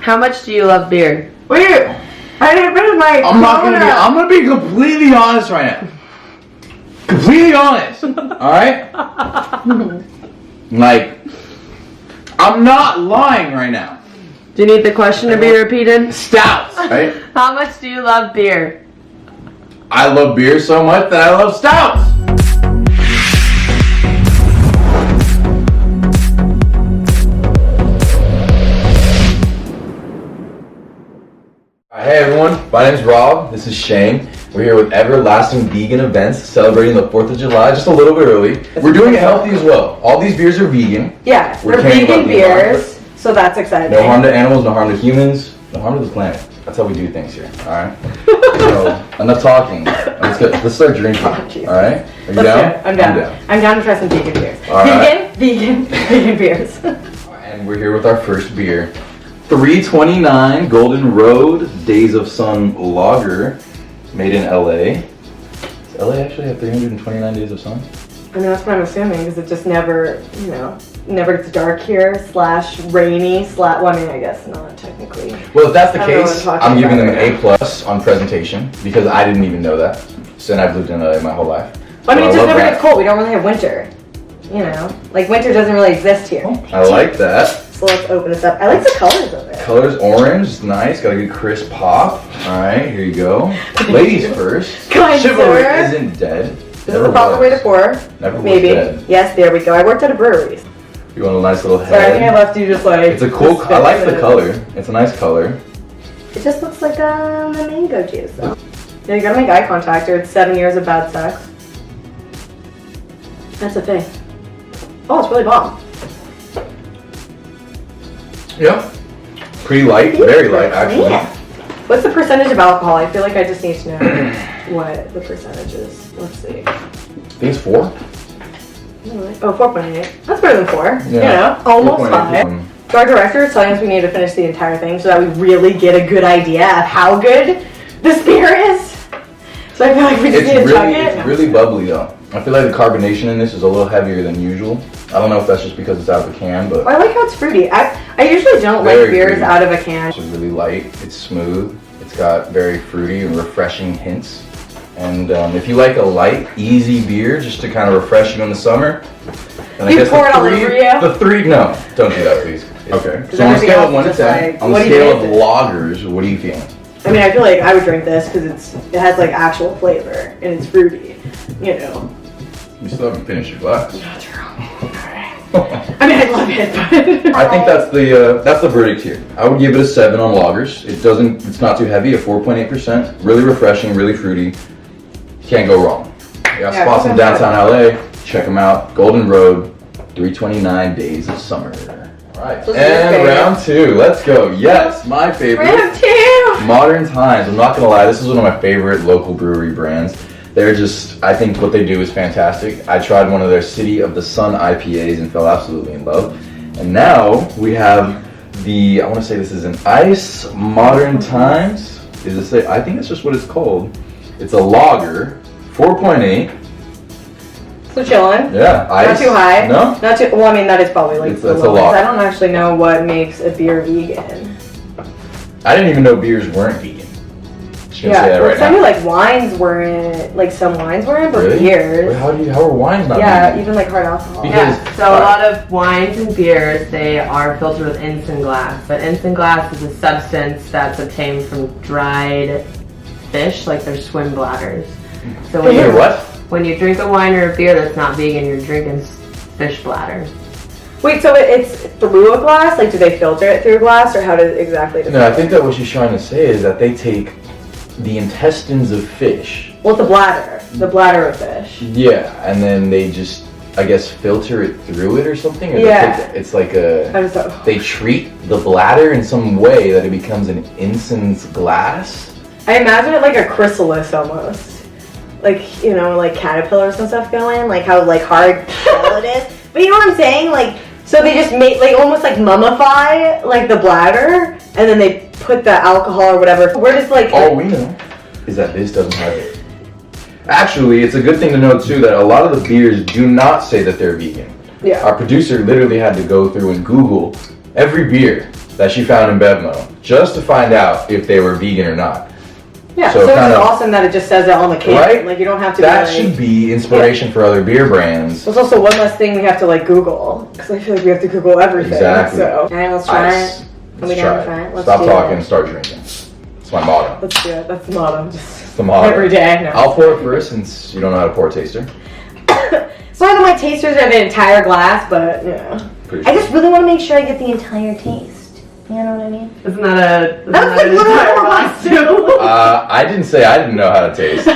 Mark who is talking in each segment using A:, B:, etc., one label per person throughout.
A: How much do you love beer?
B: Wait, I didn't finish my
C: I'm gonna be completely honest right now. Completely honest. Alright? Like, I'm not lying right now.
A: Do you need the question to be repeated?
C: Stouts, right?
A: How much do you love beer?
C: I love beer so much that I love stouts. Hey everyone, my name is Rob, this is Shane. We're here with Everlasting Vegan Events, celebrating the 4th of July, just a little bit early. We're doing it healthy as well. All these beers are vegan.
B: Yeah, they're vegan beers, so that's exciting.
C: No harm to animals, no harm to humans, no harm to the planet. That's how we do things here, alright? So, enough talking. Let's start drinking, alright? Are you down?
B: I'm down. I'm down to try some vegan beers. Vegan beers.
C: And we're here with our first beer. 329 Golden Road Days of Sun Lager, made in LA. Does LA actually have 329 days of sun?
B: I mean, that's what I'm assuming, because it just never, never gets dark here, / rainy, well, I mean, I guess not technically.
C: Well, if that's the case, I'm giving them an A+ on presentation, because I didn't even know that. And I've lived in LA my whole life.
B: Well, I mean, it just never gets cold. We don't really have winter. Like winter doesn't really exist here.
C: I like that.
B: So let's open this up. I like the colors of it.
C: Colors orange, it's nice. Got a good crisp pop. All right, here you go. Ladies first. Chivalry isn't dead.
B: This is the proper way to pour.
C: Never
B: Maybe.
C: Was dead.
B: Yes, there we go. I worked at a brewery.
C: You want a nice little head.
B: Sorry, I think I left you just like.
C: It's a cool. I like the color. It's a nice color.
B: It just looks like the mango juice. Though. Yeah, you gotta make eye contact, or it's 7 years of bad sex. That's the thing. Oh, it's really bomb.
C: Yeah. Pretty light, very light actually.
B: Yeah. What's the percentage of alcohol? I feel like I just need to know what the percentage is. Let's see.
C: I think it's 4.
B: Oh, 4.8. That's better than 4.
C: Yeah.
B: Almost 5. So our director is telling us we need to finish the entire thing so that we really get a good idea of how good this beer is. So I feel like we just need to chug it.
C: It's really bubbly though. I feel like the carbonation in this is a little heavier than usual. I don't know if that's just because it's out of a can, but...
B: I like how it's fruity. I usually don't like beers out of a can.
C: It's really light, it's smooth, it's got very fruity and refreshing hints. And if you like a light, easy beer just to kind of refresh you in the summer, then I guess
B: pour it all over you?
C: no, don't do that please. Okay, so on a scale of 1 to 10, on the scale of lagers, what are you feeling?
B: I mean, I feel like I would drink this because it has like actual flavor and it's fruity,
C: You still haven't finished your glass.
B: Not true. I mean, I love it, but
C: I think that's the verdict here. I would give it a 7 on lagers. It's not too heavy, a 4.8%. Really refreshing, really fruity. Can't go wrong. We got spots in downtown LA. Check them out. Golden Road, 329 Days of Summer. All right, and round 2. Let's go. Yes, my favorite.
B: Round 2.
C: Modern Times. I'm not gonna lie, this is one of my favorite local brewery brands. They're just, I think what they do is fantastic. I tried one of their City of the Sun IPAs and fell absolutely in love. And now we have I want to say this is an Ice Modern Times. I think that's just what it's called. It's a lager, 4.8.
B: So chillin'.
C: Yeah, ice.
B: Not too high.
C: No?
B: Not too, well, I mean, that is probably like the
C: a lot.
B: I don't actually know what makes a beer vegan.
C: I didn't even know beers weren't vegan.
B: Some like wines weren't, like some wines weren't, but
C: really?
B: Beers.
C: Wait, how are wines not vegan?
B: Even like hard alcohol.
A: So a lot of wines and beers, they are filtered with isinglass. But isinglass is a substance that's obtained from dried fish, like their swim bladders. So when you drink a wine or a beer that's not vegan, you're drinking fish bladder.
B: Wait, so it's through a glass? Like, do they filter it through glass, or how does it exactly?
C: No, I think that what she's trying to say is that they take the intestines of fish.
B: Well, the bladder of fish.
C: Yeah, and then they just, I guess, filter it through it or something. Or it's like they treat the bladder in some way that it becomes an incense glass.
B: I imagine it like a chrysalis almost. Like, like caterpillars and stuff going, like how like hard shell it is. But you know what I'm saying? Like, so they just make like almost like mummify like the bladder, and then they put the alcohol or whatever. We're just like.
C: All we know is that this doesn't have it. Actually, it's a good thing to know too that a lot of the beers do not say that they're vegan.
B: Yeah.
C: Our producer literally had to go through and Google every beer that she found in Bevmo just to find out if they were vegan or not.
B: Yeah,
C: So
B: so it's
C: kinda-
B: awesome that it just says it on the can.
C: Right?
B: Like you don't have to.
C: That
B: be like,
C: should be inspiration for other beer brands.
B: There's also one less thing we have to like Google because I feel like we have to Google everything.
C: Exactly.
B: So. All right, let's try
C: Ice.
B: it. Are we
C: Let's
B: down to
C: try
B: try
C: it.
B: it? Let's
C: Stop
B: do
C: talking,
B: it.
C: start drinking. It's my motto.
B: Let's do it. That's the motto.
C: It's
B: Just
C: the motto.
B: every day. No.
C: I'll pour it first since you don't know how to pour a taster.
B: Sorry that my tasters are the entire glass, but yeah.
C: Pretty
B: I
C: sure.
B: just really want to make sure I get the entire taste. You know what I mean?
A: Isn't that
B: That's like
A: an
B: literally
A: entire
B: what
A: glass
B: I
A: too?
C: I didn't say I didn't know how to taste.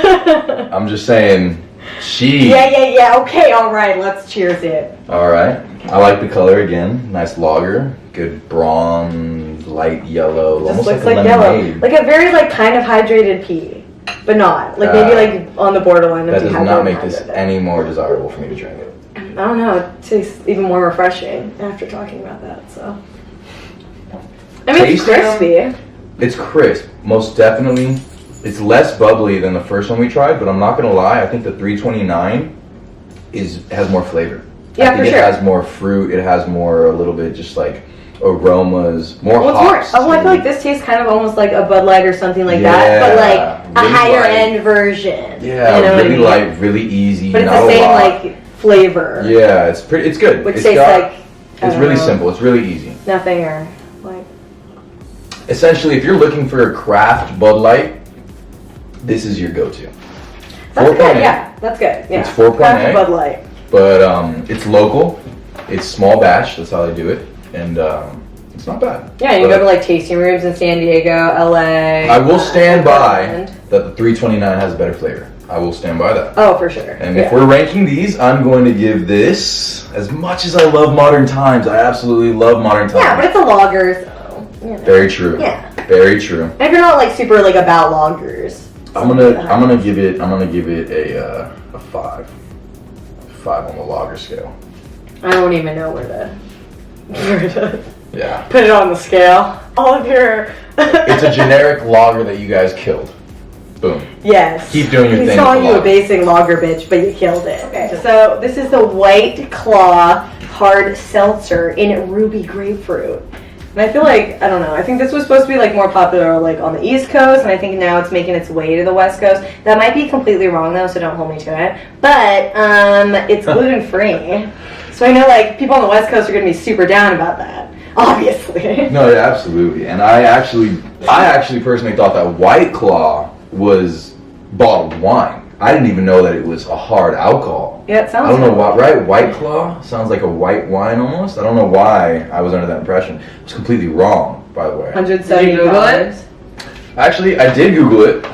C: I'm just saying she.
B: Yeah. Okay, all right. Let's cheers it.
C: All right. I like the color again. Nice lager. Good bronze, light yellow.
B: Just
C: Almost
B: looks
C: like a
B: like yellow,
C: lemonade.
B: like a very like kind of hydrated pea, but not like maybe like on the borderline of
C: That does not
B: dehydrated
C: make this
B: hydrated.
C: any more desirable for me to drink it.
B: I don't know. It tastes even more refreshing after talking about that. So, I mean, it's
C: Tasting
B: crispy.
C: It's crisp, most definitely. It's less bubbly than the first one we tried, but I'm not gonna lie. I think the 329 has more flavor.
B: Yeah,
C: I think
B: for
C: it
B: sure.
C: has more fruit. It has more a little bit just like aromas, more
B: Well, it's more.
C: hops.
B: Oh, I
C: too.
B: feel like this tastes kind of almost like a Bud Light or something like that, but like a
C: really
B: higher
C: light.
B: end version.
C: Yeah,
B: you know what I
C: really
B: mean?
C: light, really easy.
B: But it's
C: not
B: the
C: a
B: same
C: lot.
B: like flavor.
C: Yeah, it's pretty. It's good.
B: Which
C: It's
B: tastes
C: got-
B: like I
C: It's
B: don't
C: really
B: know,
C: simple. It's really easy.
B: nothing or like.
C: Essentially, if you're looking for a craft Bud Light, this is your go-to.
B: That's
C: 4.8.
B: good. Yeah, that's good. Yeah.
C: It's 4.8.
B: Craft Bud Light.
C: But it's local. It's small batch. That's how they do it, and it's not bad.
B: Yeah, you
C: But
B: go to like tasting rooms in San Diego, LA.
C: I will stand by
B: Portland.
C: that the 329 has better flavor. I will stand by that.
B: Oh, for sure.
C: And
B: yeah.
C: if we're ranking these, I'm going to give this, as much as I love Modern Times, I absolutely love Modern Times.
B: Yeah, but it's a lager, so you know.
C: Very true.
B: Yeah.
C: Very true.
B: And if you're not like super like about lagers,
C: I'm gonna give it a 5. 5 on the lager scale.
B: I don't even know where to
C: Yeah.
B: put it on the scale. All of your.
C: It's a generic lager that you guys killed. Boom.
B: Yes.
C: Keep doing your
B: He's
C: thing
B: calling
C: with
B: you
C: the
B: a basic lager bitch, but you killed it. Okay. So this is the White Claw hard seltzer in ruby grapefruit. And I feel like, I don't know, I think this was supposed to be like more popular like on the East Coast, and I think now it's making its way to the West Coast. That might be completely wrong though, so don't hold me to it. But it's gluten free. So I know like people on the West Coast are gonna be super down about that. Obviously.
C: No, yeah, absolutely. And I actually personally thought that White Claw was bottled wine. I didn't even know that it was a hard alcohol.
B: Yeah, it sounds
C: I don't know
B: good.
C: why, right? White Claw sounds like a white wine almost. I don't know why I was under that impression. It was completely wrong, by the way.
B: 170
A: Did you Google it?
B: dollars.
C: Actually, I did Google it,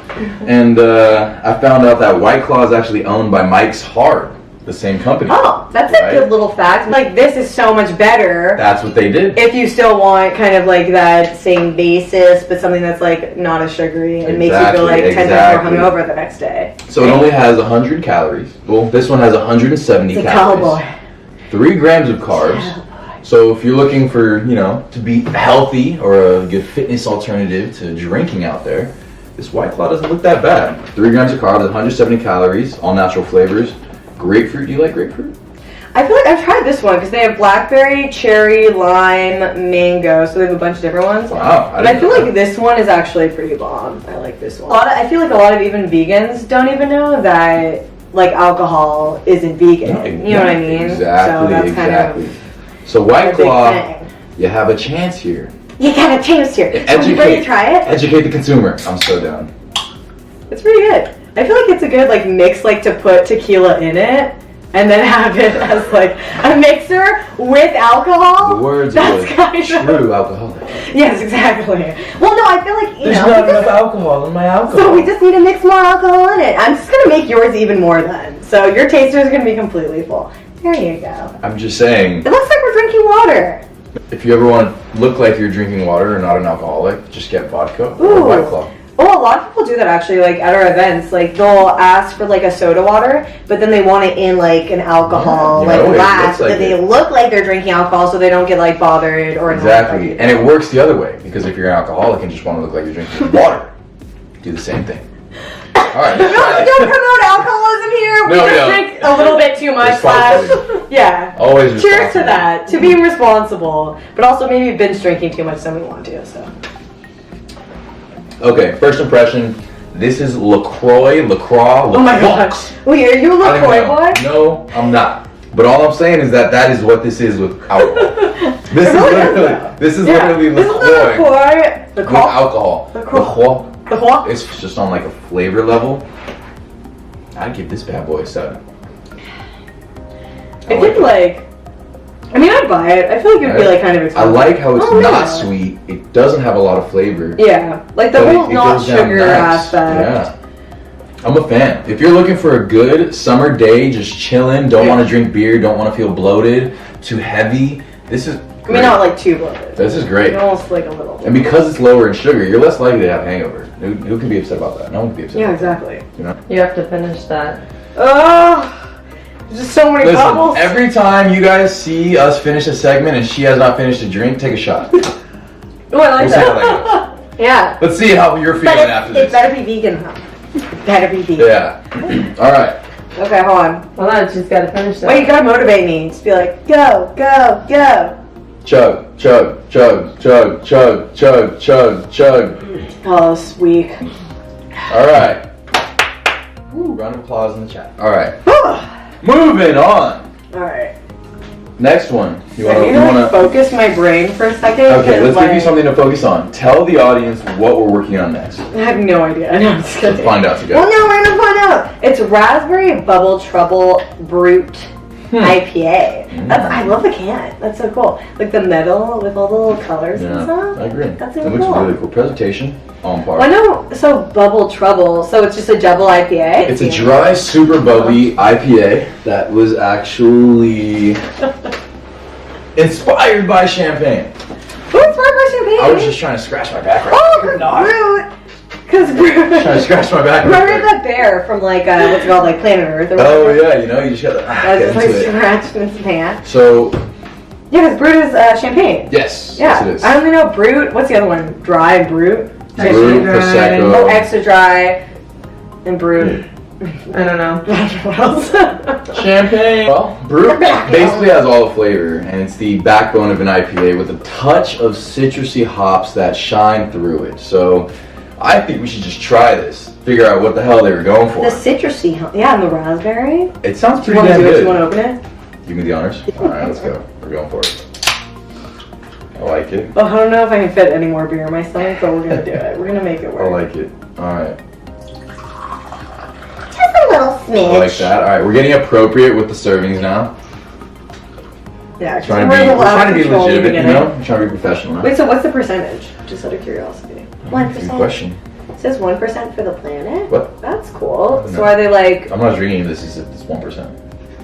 C: and I found out that White Claw is actually owned by Mike's Hard, the same company.
B: Oh, that's
C: Right?
B: a good little fact. Like, this is so much better
C: That's what they did.
B: if you still want kind of like that same basis, but something that's like not as sugary and makes you feel like 10 times more hungover the next day.
C: So it only has 100 calories. Well, this one has 170
B: It's a
C: calories.
B: cowboy.
C: 3 grams of carbs. So if you're looking for, to be healthy or a good fitness alternative to drinking out there, this White Claw doesn't look that bad. 3 grams of carbs, 170 calories, all natural flavors. Grapefruit, do you like grapefruit?
B: I feel like I've tried this one because they have blackberry, cherry, lime, mango, so they have a bunch of different ones.
C: Wow.
B: But I feel like this one is actually pretty bomb. I like this one. I feel like a lot of even vegans don't even know that like alcohol isn't vegan. You know what I mean?
C: Exactly,
B: So that's kind
C: exactly.
B: of
C: So White
B: a big
C: Claw,
B: thing.
C: you have a chance here.
B: You got a taste here. So you ready to try it?
C: Educate the consumer. I'm so down.
B: It's pretty good. I feel like it's a good like mix, like to put tequila in it and then have it as like a mixer with alcohol.
C: The words
B: That's
C: of a
B: kind of-
C: true alcoholic.
B: Yes, exactly. Well, no, I feel like
C: There's not enough alcohol in my alcohol.
B: So we just need to mix more alcohol in it. I'm just gonna make yours even more then. So your taster is gonna be completely full. There you go.
C: I'm just saying,
B: It looks like we're drinking water.
C: if you ever want to look like you're drinking water and not an alcoholic, just get vodka or
B: Ooh.
C: White Claw.
B: Oh, a lot of people do that actually, like at our events. Like they'll ask for like a soda water, but then they want it in like an alcohol
C: Yeah,
B: like
C: it
B: glass,
C: looks like
B: that they
C: it.
B: look like they're drinking alcohol, so they don't get like bothered or annoyed by
C: Exactly.
B: it.
C: And it works the other way, because if you're an alcoholic and just want to look like you're drinking water, do the same thing. All right.
B: We also don't promote alcoholism here. We
C: No, we
B: just
C: don't.
B: drink a little bit too much.
C: Responsibly.
B: Yeah.
C: Always
B: Cheers
C: responsible.
B: to that. To being responsible, but also maybe binge drinking too much than we want to. So.
C: Okay, first impression. This is LaCroix.
B: Oh my gosh. Wait, are you a
C: I don't
B: LaCroix
C: even
B: boy?
C: know. No, I'm not. But all I'm saying is that is what this is with alcohol. This is literally
B: This is
C: LaCroix
B: LaCroix.
C: with alcohol.
B: LaCroix.
C: LaCroix. It's just on like a flavor level. I'd give this bad boy a 7.
B: I think I mean, I'd buy it. I feel like it'd be like kind of
C: I
B: expensive.
C: like how it's
B: Oh,
C: not
B: yeah.
C: sweet. It doesn't have a lot of flavor.
B: Yeah, like the
C: but
B: whole
C: it
B: not
C: goes down
B: sugar
C: nice.
B: aspect.
C: Yeah. I'm a fan. If you're looking for a good summer day, just chilling, don't want to drink beer, don't want to feel bloated, too heavy, this is
B: I mean, not like too bloated.
C: This is great.
B: Almost like a little.
C: And because it's lower in sugar, you're less likely to have hangover. Who can be upset about that? No one can be upset.
B: Yeah,
C: about that,
B: exactly.
C: you know?
A: You have to finish that.
B: Oh, there's just so many bubbles.
C: Listen, every time you guys see us finish a segment and she has not finished a drink, take a shot.
B: Oh, I like
C: We'll see how
B: that.
C: that goes.
B: Yeah.
C: Let's see how you're feeling
B: But
C: after
B: it
C: this.
B: better be vegan, huh? Better be vegan.
C: Yeah. All right.
B: Okay, hold on.
A: Hold on, she's got to finish that.
B: Wait, you gotta motivate me. Just be like, go, go, go.
C: Chug, chug, chug, chug, chug, chug, chug, chug.
B: Oh, it's weak.
C: All right. Woo, round of applause in the chat. All right. Moving on.
B: Alright.
C: Next one. You
B: I need to
C: wanna?
B: focus my brain for a second.
C: Okay, let's give you
B: like,
C: something to focus on. Tell the audience what we're working on next.
B: I have no idea. I know, I'm just
C: Let's
B: kidding.
C: find out together.
B: Well, no, we're gonna find out. It's Raspberry Bubble Trouble Brute IPA. I love the can. That's so cool. Like the metal with all the little colors and
C: Yeah,
B: stuff.
C: I agree.
B: That's
C: It
B: really
C: looks
B: cool.
C: really cool. Presentation on par.
B: Well, I know. So Bubble Trouble. So it's just a double IPA.
C: It's a dry, super bubbly IPA that was actually inspired by champagne.
B: Oh, it's by champagne.
C: I was just trying to scratch my back right
B: Oh,
C: now.
B: Brute. Because Brute.
C: Trying to scratch my back.
B: Remember
C: Right quick.
B: that bear from like what's it called, like Planet Earth? Or
C: Oh
B: whatever?
C: yeah, you know, you just gotta
B: I was
C: get
B: just like
C: into it.
B: scratching his pants.
C: So
B: Yeah, because Brute is champagne.
C: yes,
B: Yeah,
C: yes it is.
B: I only know Brute. What's the other one? Dry and Brute.
C: Brute,
A: dry.
C: Prosecco.
B: Oh, extra dry and Brute.
A: I don't know.
B: What else?
C: Champagne. Well, Brute basically has all the flavor, and it's the backbone of an IPA with a touch of citrusy hops that shine through it. So I think we should just try this. Figure out what the hell they were going for.
B: The citrusy, yeah, and the raspberry.
C: It sounds
B: Do you
C: pretty
B: want to
C: damn
B: do it?
C: good.
B: You want to open it?
C: Give me the honors. All right, let's go. We're going for it. I like it.
B: Well, I don't know if I can fit any more beer in my stomach, but we're gonna do it. We're gonna make it
C: I
B: work.
C: like it. All right.
B: Just a little smidge.
C: I like that. All right, we're getting appropriate with the servings now.
B: Yeah,
C: Trying
B: we're a
C: to
B: little out of
C: be
B: control in the
C: legitimate, you
B: beginning.
C: know? I'm trying to be professional. Huh?
B: Wait, so what's the percentage? Just out of curiosity. 1%.
C: Good question.
B: It says 1% for the planet.
C: What?
B: That's cool.
C: No.
B: So are they like?
C: I'm not drinking this. It's 1%.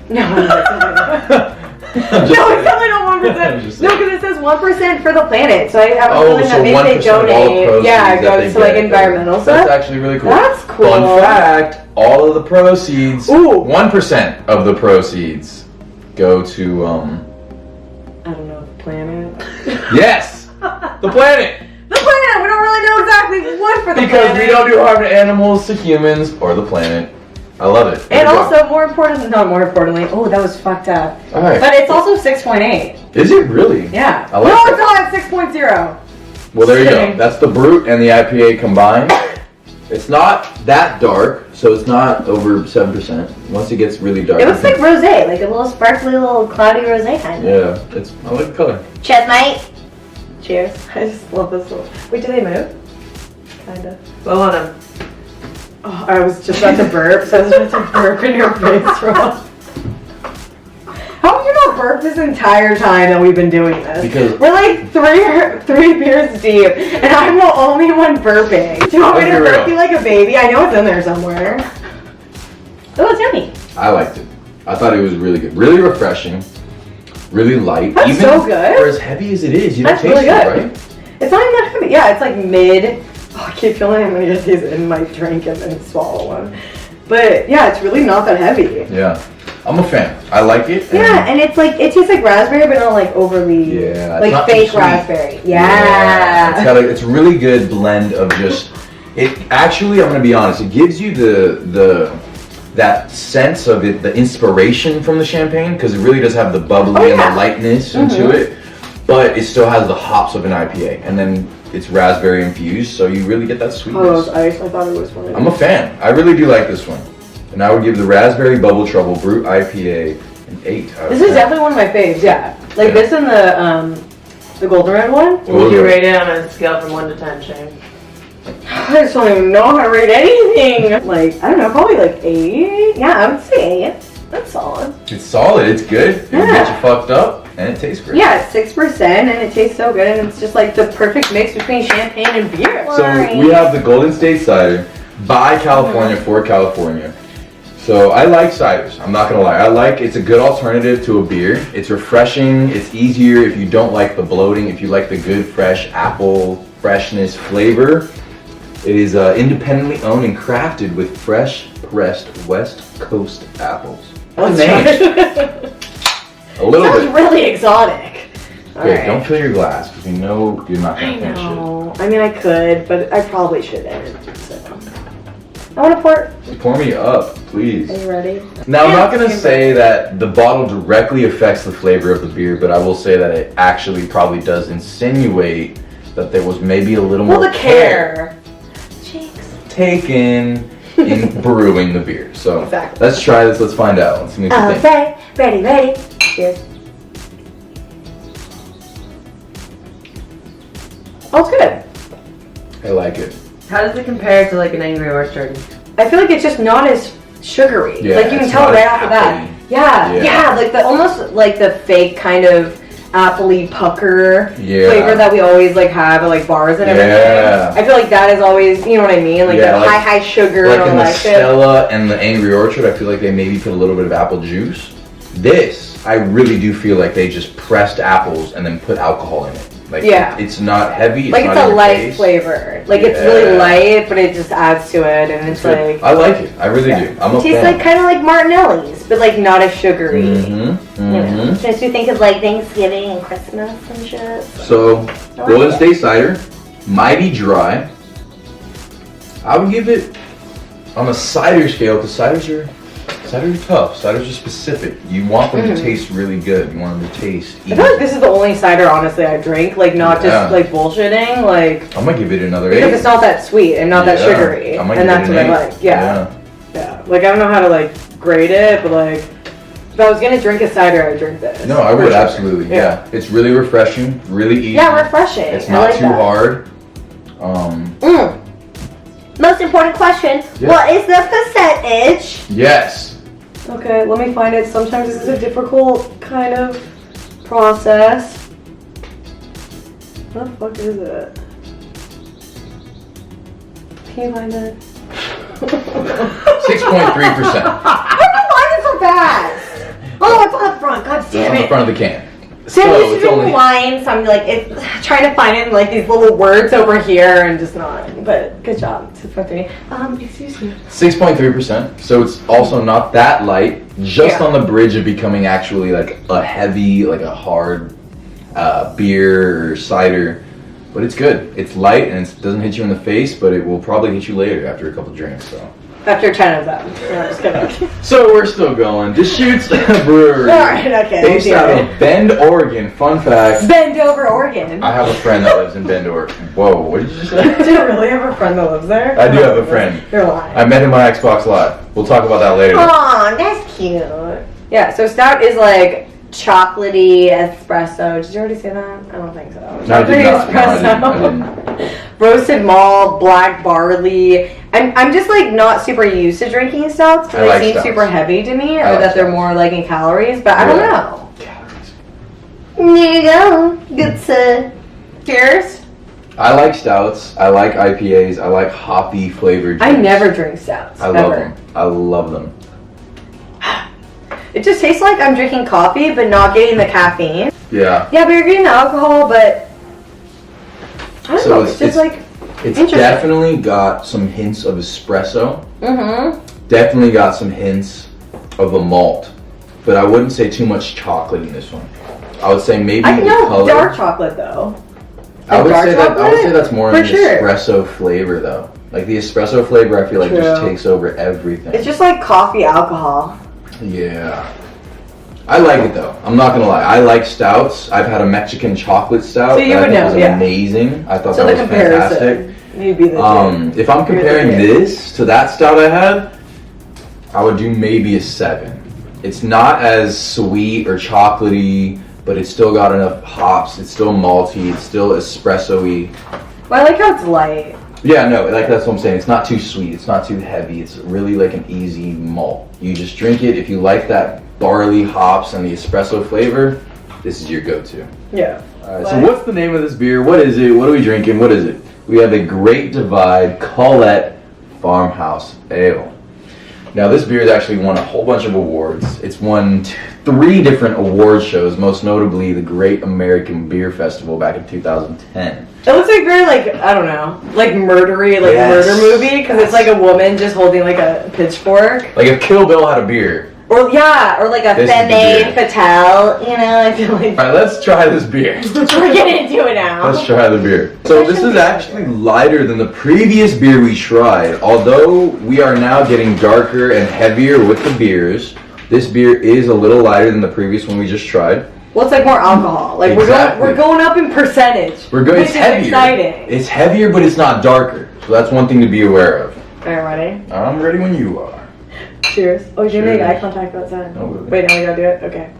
B: No, no, it's definitely not 1%. No, because it says 1% for the planet. So I have a feeling that maybe they
C: 1% of all the
B: donate.
C: proceeds
B: Yeah, it
C: that they
B: goes to like
C: get.
B: environmental
C: That's
B: stuff.
C: actually really cool.
B: That's cool.
C: Fun fact: all of the proceeds,
B: Ooh.
C: 1% of the proceeds, go to
B: I don't know, the planet.
C: yes, the planet.
B: The planet. We don't really know exactly what for the
C: Because
B: planet.
C: we don't do harm to animals, to humans, or the planet. I love it.
B: And
C: Good job.
B: also, more importantly, oh, that was fucked up.
C: all right.
B: But it's also 6.8.
C: Is it really?
B: Yeah.
C: I like
B: no,
C: that.
B: it's not at 6.0.
C: Well, there you go.
B: Kidding.
C: That's the Brute and the IPA combined. It's not that dark, so it's not over 7%. Once it gets really dark,
B: It looks like rosé, like a little sparkly, little cloudy rosé kind of.
C: yeah, I like the color.
B: Cheers, mate. Cheers. I just love this little. Wait, do they move? Kind of.
A: Blow on them.
B: Oh, I was just about to burp, so I was about to burp in your face, Ross. How have you not burped this entire time that we've been doing this?
C: Because-
B: we're like three beers deep, and I'm the only one burping. Do you want me to
C: Let's be
B: burp
C: real.
B: you like a baby? I know it's in there somewhere. Oh, it's yummy.
C: I liked it. I thought it was really good. Really refreshing. Really light.
B: That's so good.
C: For as heavy as it is, you don't
B: That's
C: taste
B: really
C: it,
B: good.
C: right?
B: It's not even that heavy. Yeah, it's like mid. Oh, I keep feeling I'm gonna get these in my drink and then swallow one. But yeah, it's really not that heavy.
C: Yeah. I'm a fan. I like it.
B: Yeah, and it's like, it tastes like raspberry, but not like overly,
C: Yeah, it's
B: like
C: not too
B: fake
C: sweet.
B: raspberry.
C: It's
B: Yeah.
C: got it's a really good blend of just It actually, I'm gonna be honest, it gives you that sense of it, the inspiration from the champagne, because it really does have the bubbly and the lightness into it, but it still has the hops of an IPA, and then it's raspberry infused, so you really get that sweetness.
B: Oh, it was ice. I thought it was one of
C: I'm a fan. I really do like this one. And I would give the Raspberry Bubble Trouble Brut IPA an 8 out of 10.
B: This is definitely one of my faves, yeah. Like this and the Golden Red one.
A: What would you rate it on a scale from 1 to 10, Shane?
B: I just don't even know how to rate anything. Like, I don't know, probably like 8. Yeah, I would say 8. That's solid.
C: It's solid. It's good. It'll get you fucked up, and it tastes great.
B: Yeah, it's 6%, and it tastes so good, and it's just like the perfect mix between champagne and beer.
C: So we have the Golden State Cider by California for California. So I like ciders. I'm not gonna lie. It's a good alternative to a beer. It's refreshing. It's easier if you don't like the bloating. If you like the good fresh apple freshness flavor. It is independently owned and crafted with fresh pressed West Coast apples.
B: That's
C: A little
B: sounds
C: bit.
B: really exotic.
C: Okay, don't fill your glass because you know you're not gonna finish it.
B: I mean, I could, but I probably shouldn't. So. I want to pour.
C: Just pour me up, please.
B: Are you ready?
C: Now, I'm not going to say that the bottle directly affects the flavor of the beer, but I will say that it actually probably does insinuate that there was maybe a little more
B: care. Cheeks.
C: Taken in brewing the beer. So
B: Exactly.
C: let's try this. Let's find out. Let's see what you think.
B: Okay, ready. Cheers. Oh, it's good.
C: I like it.
A: How does it compare to like an Angry Orchard?
B: I feel like it's just not as sugary.
C: Yeah,
B: like you can
C: it's
B: tell
C: not
B: right
C: as
B: off the bat.
C: appley.
B: Yeah, like the almost like the fake kind of appley pucker
C: Yeah.
B: flavor that we always like have at like bars and everything.
C: Yeah.
B: I feel like that is always, you know what I mean? Like
C: Yeah,
B: the
C: like-
B: high sugar
C: Like
B: and
C: in
B: all
C: the
B: that shit.
C: Stella and the Angry Orchard, I feel like they maybe put a little bit of apple juice. This, I really do feel like they just pressed apples and then put alcohol in it. Like,
B: Yeah.
C: it's not heavy.
B: Like
C: not
B: it's
C: in
B: a
C: your
B: light
C: face.
B: flavor. Like it's really
C: Yeah.
B: light, but it just adds to it, and it's like
C: I like it. I really do. I'm a
B: it tastes
C: fan.
B: like kind of like Martinelli's, but like not as sugary.
C: Mm-hmm.
B: You know, since we think of like Thanksgiving and Christmas and shit.
C: So,
B: like
C: Golden
B: it.
C: State Cider, mighty dry. I would give it on a cider scale because ciders are tough. Ciders are specific. You want them to taste really good. You want them to taste
B: I feel like this is the only cider, honestly, I drink. Like, not
C: Yeah.
B: just like bullshitting. Like,
C: I'm gonna give it another
B: because
C: 8.
B: it's not that sweet and not that
C: Yeah.
B: sugary,
C: I might
B: and
C: give
B: that's
C: it
B: what
C: an
B: I
C: 8.
B: like. Yeah. Like, I don't know how to like grade it, but like, if I was gonna drink a cider, I'd drink this.
C: No, I
B: For
C: would
B: sure.
C: absolutely. Yeah. It's really refreshing, really easy.
B: Yeah, refreshing.
C: It's
B: I
C: not
B: like
C: too
B: that.
C: hard.
B: Most important question:
C: Yeah.
B: what is the percentage?
C: Yes.
B: Okay, let me find it. Sometimes this is a difficult kind of process. What the fuck is it? Can you find it?
C: 6.3%.
B: How did you find it so fast? Oh, it's on the front. God
C: It's
B: damn
C: on the
B: it.
C: front of the can.
B: So
C: So
B: I'm
C: it's
B: just
C: only-
B: wine, so I'm like trying to find it in like these little words over here and just not. But good job. 6.3. Excuse me.
C: 6.3%. So it's also not that light. Just
B: Yeah.
C: on the bridge of becoming actually like a heavy, like a hard beer or cider. But it's good. It's light and it doesn't hit you in the face, but it will probably hit you later after a couple drinks. So.
B: After 10 of them. No, I'm just kidding.
C: So we're still going. Deschutes Brewery.
B: Alright, okay.
C: Based
B: we'll
C: out
B: do
C: of Bend, Oregon. Fun fact.
B: Bend over Oregon.
C: I have a friend that lives in Bend, Oregon. Whoa, what did you just say?
B: Do you really have a friend that lives there?
C: I do have a friend.
B: You're lying.
C: I met him on Xbox Live. We'll talk about that later.
B: Aw, that's cute. Yeah, so stout is like chocolatey espresso. Did you already say that? I don't think so.
C: No, I did
B: Chocolatey
C: not. No, I
B: espresso.
C: didn't.
B: Roasted malt, black barley. I'm just like not super used to drinking stouts
C: I
B: because
C: like
B: they seem
C: stouts.
B: super heavy to me, or
C: I like
B: that they're
C: stouts.
B: more like in calories. But I don't
C: Yeah.
B: know.
C: Calories.
B: There you go. Good to cheers.
C: I like stouts. I like IPAs. I like hoppy flavored
B: I
C: drinks.
B: never drink stouts.
C: I love
B: ever.
C: them. I love them.
B: It just tastes like I'm drinking coffee, but not getting the caffeine.
C: Yeah.
B: Yeah, but you're getting the alcohol, but I don't
C: So
B: know.
C: it's-
B: It's just like
C: It's
B: Interesting.
C: definitely got some hints of espresso.
B: mm-hmm.
C: Definitely got some hints of a malt. But I wouldn't say too much chocolate in this one. I would say maybe
B: I
C: the
B: know
C: color.
B: dark chocolate though.
C: I would
B: dark
C: say that. I would
B: chocolate?
C: say that's more
B: For
C: in the
B: sure.
C: espresso flavor though. Like the espresso flavor, I feel like just
B: True.
C: takes over everything.
B: It's just like coffee alcohol.
C: Yeah. I like it though. I'm not gonna lie. I like stouts. I've had a Mexican chocolate stout.
B: So you
C: that
B: would
C: I think
B: know,
C: was
B: yeah.
C: amazing. I thought
B: So
C: that
B: the
C: was fantastic.
B: comparison, you'd be the
C: If I'm comparing this to that stout I had, I would do maybe a 7. It's not as sweet or chocolatey, but it's still got enough hops. It's still malty. It's still espresso-y.
B: Well, I like how it's light.
C: Yeah, no, like that's what I'm saying. It's not too sweet. It's not too heavy. It's really like an easy malt. You just drink it. If you like that barley hops and the espresso flavor, this is your go-to.
B: Yeah.
C: All right, so what's the name of this beer? What is it? What are we drinking? What is it? We have a Great Divide Colette Farmhouse Ale. Now, this beer has actually won a whole bunch of awards. It's won 3 different award shows, most notably the Great American Beer Festival back in 2010.
B: It looks like very like, I don't know, like murdery, like
C: Yes.
B: murder movie, because it's like a woman just holding like a pitchfork.
C: Like if Kill Bill had a beer.
B: Or yeah, or like a
C: This is the
B: Femme
C: beer.
B: Fatale, you know, I feel like
C: All right, let's try this beer.
B: we're getting into it now.
C: Let's try the beer. So this is actually lighter than the previous beer we tried. Although we are now getting darker and heavier with the beers, this beer is a little lighter than the previous one we just tried.
B: Well, it's like more alcohol. Like
C: Exactly.
B: we're going up in percentage.
C: We're good.
B: Which
C: It's
B: is
C: heavier.
B: exciting.
C: It's heavier, but it's not darker. So that's one thing to be aware of.
B: Alright, ready?
C: I'm ready when you are.
B: Cheers. Oh, did you make
C: Cheers.
B: eye contact outside?
C: No, really.
B: Wait, now we gotta do it? Okay.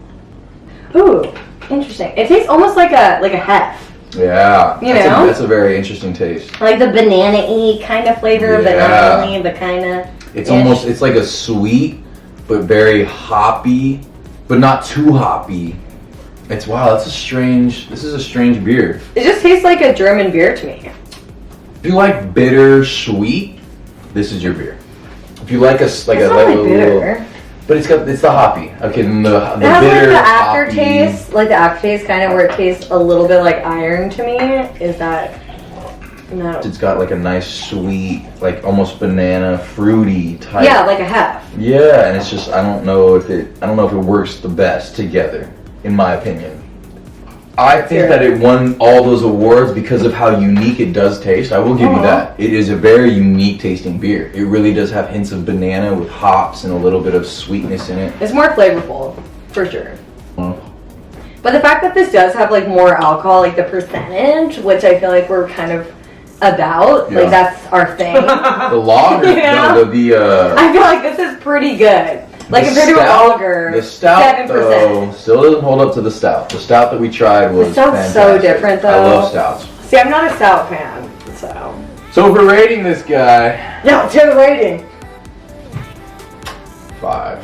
B: Ooh, interesting. It tastes almost like a hef.
C: Yeah.
B: You
C: that's
B: know?
C: that's a very interesting taste.
B: Like the banana-y kind of flavor, but
C: Yeah.
B: not really the kind of...
C: It's almost, it's like a sweet, but very hoppy, but not too hoppy. It's, wow, this is a strange beer.
B: It just tastes like a German beer to me.
C: If you like bitter, sweet, this is your beer. If you like
B: It's not like bitter.
C: but it's the hoppy. Okay, then the
B: It has
C: bitter,
B: like the
C: hoppy.
B: aftertaste, like the aftertaste kind of where it tastes a little bit like iron to me. Is that... No.
C: It's got like a nice sweet, like almost banana, fruity type.
B: Yeah, like a hef.
C: Yeah, and it's just I don't know if it works the best together, in my opinion. I think that it won all those awards because of how unique it does taste. I will give you that. It is a very unique tasting beer. It really does have hints of banana with hops and a little bit of sweetness in it.
B: It's more flavorful, for sure.
C: Mm.
B: But the fact that this does have like more alcohol, like the percentage, which I feel like we're kind of about,
C: Yeah.
B: like that's our thing.
C: The lager,
B: Yeah.
C: no, the
B: I feel like this is pretty good. Like
C: the
B: compared to a
C: stout-
B: lager,
C: The stout
B: 7%.
C: though still doesn't hold up to the stout. The stout that we tried was
B: The stout's
C: fantastic.
B: so different, though.
C: I love stouts.
B: See, I'm not a stout fan, so.
C: So if we're rating this guy,
B: Yeah, let's hear the rating.
C: 5.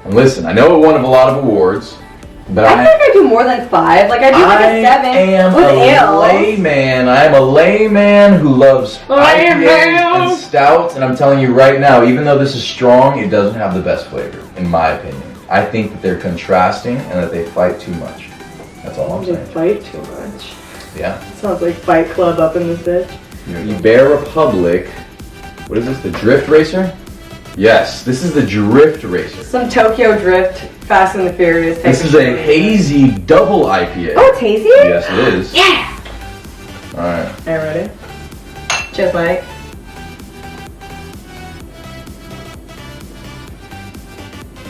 C: And listen, I know it won a lot of awards, but
B: I think I do more than 5. Like I do like a 7
C: am
B: with
C: a
B: ale.
C: layman. I am a layman who loves
B: Layman.
C: IPAs and stouts, and I'm telling you right now, even though this is strong, it doesn't have the best flavor, in my opinion. I think that they're contrasting and that they fight too much. That's all I'm
B: They
C: saying.
B: fight too much.
C: Yeah.
B: Sounds like Fight Club up in this bitch.
C: The Bear Republic. What is this? The Drift Racer? Yes, this is the Drift Racer.
B: Some Tokyo Drift, Fast and the Furious type
C: This
B: of
C: is a
B: shit.
C: hazy double IPA.
B: Oh, it's hazy?
C: Yes, it is.
B: Yeah!
C: Alright.
B: Are you ready? Cheers, Mike.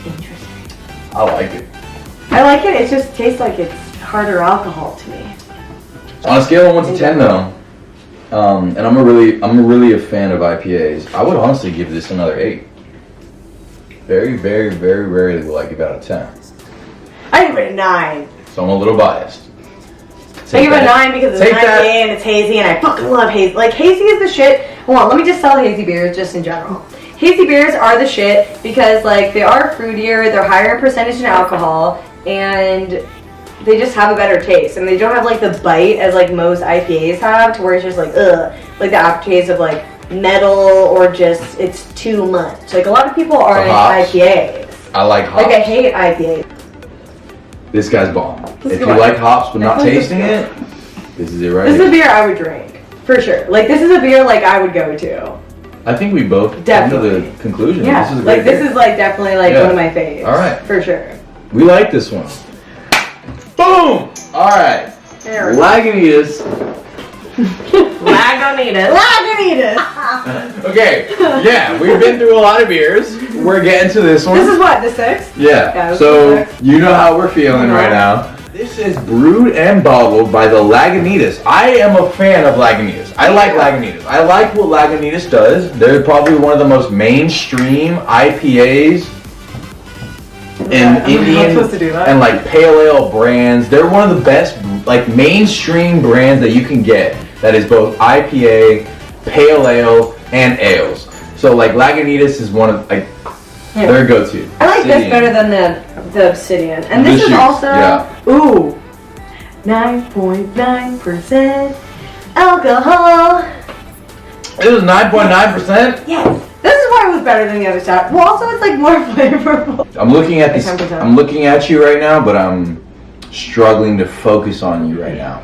B: Interesting.
C: I like it.
B: I like it, it just tastes like it's harder alcohol to me.
C: On a scale of 1 to 10 though, and I'm really a fan of IPAs, I would honestly give this another 8. Very, very, very rarely will I give it out of 10.
B: I give it a 9.
C: So I'm a little biased.
B: I give it a 9 because it's an
C: Take that.
B: IPA and it's hazy and I fucking love hazy. Like, hazy is the shit. Hold on, let me just sell hazy beers just in general. Hazy beers are the shit because, like, they are fruitier, they're higher in percentage in alcohol, and they just have a better taste. And they don't have, like, the bite as, like, most IPAs have, to where it's just, like, ugh. Like, the aftertaste of, like, metal or just, it's too much. Like, a lot of people are in
C: hops.
B: IPAs.
C: I like hops.
B: Like, I hate IPAs.
C: This guy's bomb.
B: This
C: If
B: is
C: you
B: good.
C: like hops but not
B: This is
C: tasting
B: good.
C: it, this is it right
B: This is a
C: here.
B: beer I would drink, for sure. Like, this is a beer, like, I would go to.
C: I think we both come to
B: Definitely.
C: the conclusion.
B: Yeah,
C: This is a great
B: like, this
C: beer.
B: is, like, definitely, like,
C: Yeah.
B: one of my faves.
C: All right.
B: For sure.
C: We like this one. Boom! Alright.
B: There we go.
C: Lagunitas.
A: Lagunitas.
B: Lagunitas.
C: Okay, yeah, we've been through a lot of beers. We're getting to this one.
B: This is what, the 6th?
C: Yeah,
B: this
C: so
B: is the 6th.
C: you know how we're feeling right now. This is brewed and bottled by the Lagunitas. I am a fan of Lagunitas. I like Lagunitas. I like what Lagunitas does. They're probably one of the most mainstream IPAs in Indian and like pale ale brands. They're one of the best like mainstream brands that you can get that is both IPA, pale ale, and ales. So like Lagunitas is one of like their go-to.
B: I like this better than the Obsidian. And this is also, ooh, 9.9% alcohol.
C: It was 9.9%?
B: Yes. This is why it was better than the other shot. Well, also it's like more flavorful.
C: I'm looking at this. I'm looking at you right now, but I'm struggling to focus on you right now.